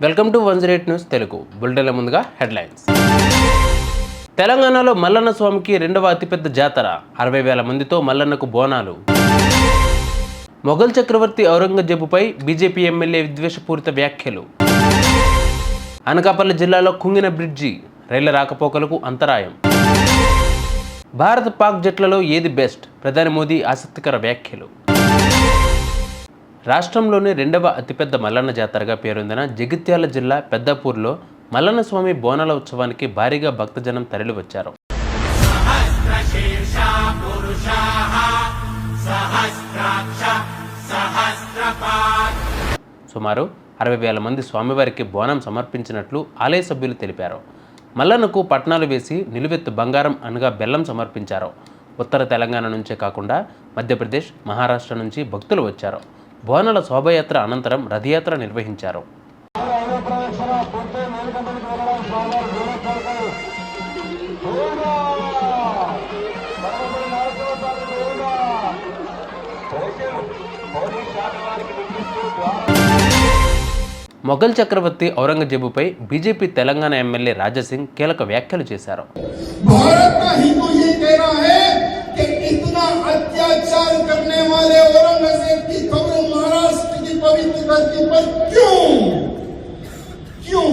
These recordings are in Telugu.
Welcome to 108 news Telugu. బులెటిన్ల ముందుగా హెడ్లైన్స్. తెలంగాణలో మల్లన్న స్వామికి రెండవ అతిపెద్ద జాతర, 60,000 మందితో మల్లన్నకు బోనాలు. మొఘల్ చక్రవర్తి ఔరంగజేబుపై బీజేపీ ఎమ్మెల్యే విద్వేషపూరిత వ్యాఖ్యలు. అనకాపల్లి జిల్లాలో కుంగిన బ్రిడ్జి, రైళ్ల రాకపోకలకు అంతరాయం. భారత్ పాక్ జట్లలో ఏది బెస్ట్, ప్రధాని మోదీ ఆసక్తికర వ్యాఖ్యలు. రాష్ట్రంలోని రెండవ అతిపెద్ద మల్లన్న జాతరగా పేరొందిన జగిత్యాల జిల్లా పెద్దాపూర్లో మల్లన్న స్వామి బోనాల ఉత్సవానికి భారీగా భక్తజనం తరలివచ్చారు. సుమారు 60,000 మంది స్వామివారికి బోనం సమర్పించినట్లు ఆలయ సభ్యులు తెలిపారు. మల్లన్నకు పట్నాలు వేసి నిలువెత్తు బంగారం అనగా బెల్లం సమర్పించారు. ఉత్తర తెలంగాణ నుంచే కాకుండా మధ్యప్రదేశ్, మహారాష్ట్ర నుంచి భక్తులు వచ్చారు. బోనాల శోభయాత్ర అనంతరం రథయాత్ర నిర్వహించారు. మొఘల్ చక్రవర్తి ఔరంగజేబుపై బీజేపీ తెలంగాణ ఎమ్మెల్యే రాజాసింగ్ కీలక వ్యాఖ్యలు చేశారు. अत्याचार करने वाले औरंगजेब की खबर महाराष्ट्र की पवित्र धरती पर क्यों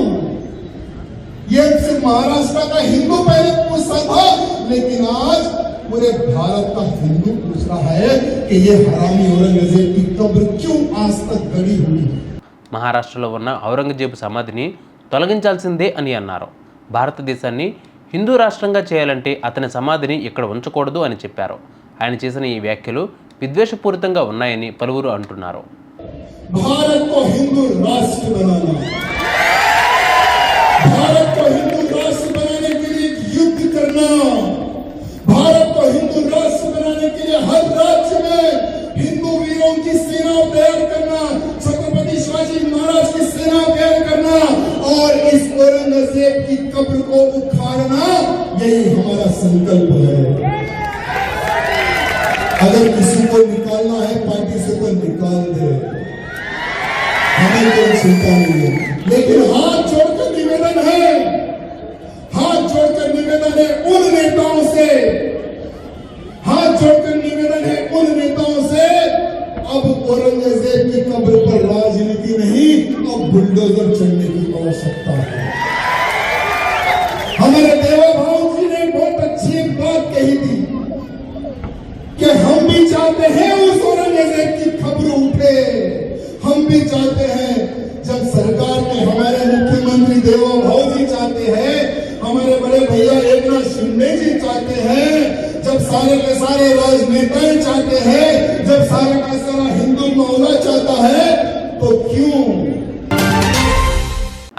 ये सिर्फ महाराष्ट्र का हिंदू पहले पूछता था, लेकिन आज पूरे भारत का हिंदू पूछ रहा है कि ये हरामी औरंगजेब की कब्र क्यों आज तक गड़ी हुई है. మహారాష్ట్రలో ఉన్న ఔరంగజేబు సమాధిని తొలగించాల్సిందే అని అన్నారు. భారతదేశాన్ని హిందూ రాష్ట్రంగా చేయాలంటే అతని సమాధిని ఇక్కడ ఉంచకూడదు అని చెప్పారు. ఆయన చేసిన ఈ వ్యాఖ్యలు విద్వేషపూరితంగా ఉన్నాయని పలువురు అంటున్నారు. औरंगजेब की कब्र को उखाड़ना यही हमारा संकल्प है. अगर किसी को निकालना है पार्टी से तो निकाल दे, हमें कोई चिंता नहीं है. लेकिन हाथ जोड़कर निवेदन है उन नेताओं से, अब औरंगजेब की कब्र पर राजनीति नहीं, अब बुलडोजर चढ़ने की आवश्यकता है. हमारे देवा भाव जी ने बहुत अच्छी बात कही थी कि हम भी चाहते हैं उस औरंगजेब की खबर उठे. हम भी चाहते हैं जब सरकार में हमारे मुख्यमंत्री देवा भाव जी चाहते हैं, हमारे बड़े भैया एकनाथ शिंदे जी चाहते हैं, जब सारे के सारे राजनेता चाहते हैं, जब सारा का सारा हिंदू मौला चाहता है, तो क्यों.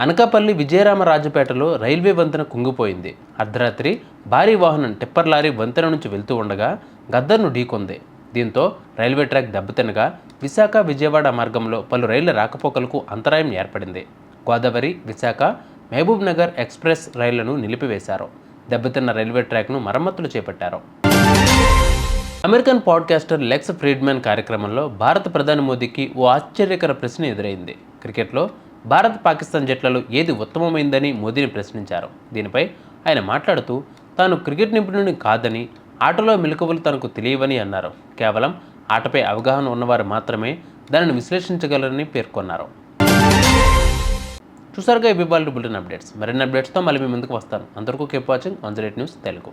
అనకాపల్లి విజయరామరాజుపేటలో రైల్వే వంతెన కుంగిపోయింది. అర్ధరాత్రి భారీ వాహనం టిప్పర్ లారీ వంతెన నుంచి వెళ్తూ ఉండగా గద్దర్ను ఢీకొంది. దీంతో రైల్వే ట్రాక్ దెబ్బతినగా విశాఖ విజయవాడ మార్గంలో పలు రైళ్ల రాకపోకలకు అంతరాయం ఏర్పడింది. గోదావరి, విశాఖ, మహబూబ్ నగర్ ఎక్స్ప్రెస్ రైళ్లను నిలిపివేశారు. దెబ్బతిన్న రైల్వే ట్రాక్ను మరమ్మతులు చేపట్టారు. అమెరికన్ పాడ్కాస్టర్ లెక్స్ ఫ్రీడ్మన్ కార్యక్రమంలో భారత ప్రధాని మోదీకి ఓ ఆశ్చర్యకర ప్రశ్న ఎదురైంది. క్రికెట్లో భారత్ పాకిస్తాన్ జట్లలో ఏది ఉత్తమమైందని మోదీని ప్రశ్నించారు. దీనిపై ఆయన మాట్లాడుతూ తాను క్రికెట్ నిపుణుడిని కాదని, ఆటలో మెలకువలు తనకు తెలియవని అన్నారు. కేవలం ఆటపై అవగాహన ఉన్నవారు మాత్రమే దానిని విశ్లేషించగలరని పేర్కొన్నారు. చూసారుగా ఇవి బులెటిన్ అప్డేట్స్. మరిన్ని అప్డేట్స్తో మళ్ళీ మీ ముందుకు వస్తాను. అందరికీ కీప్ వాచింగ్ 108 న్యూస్ తెలుగు.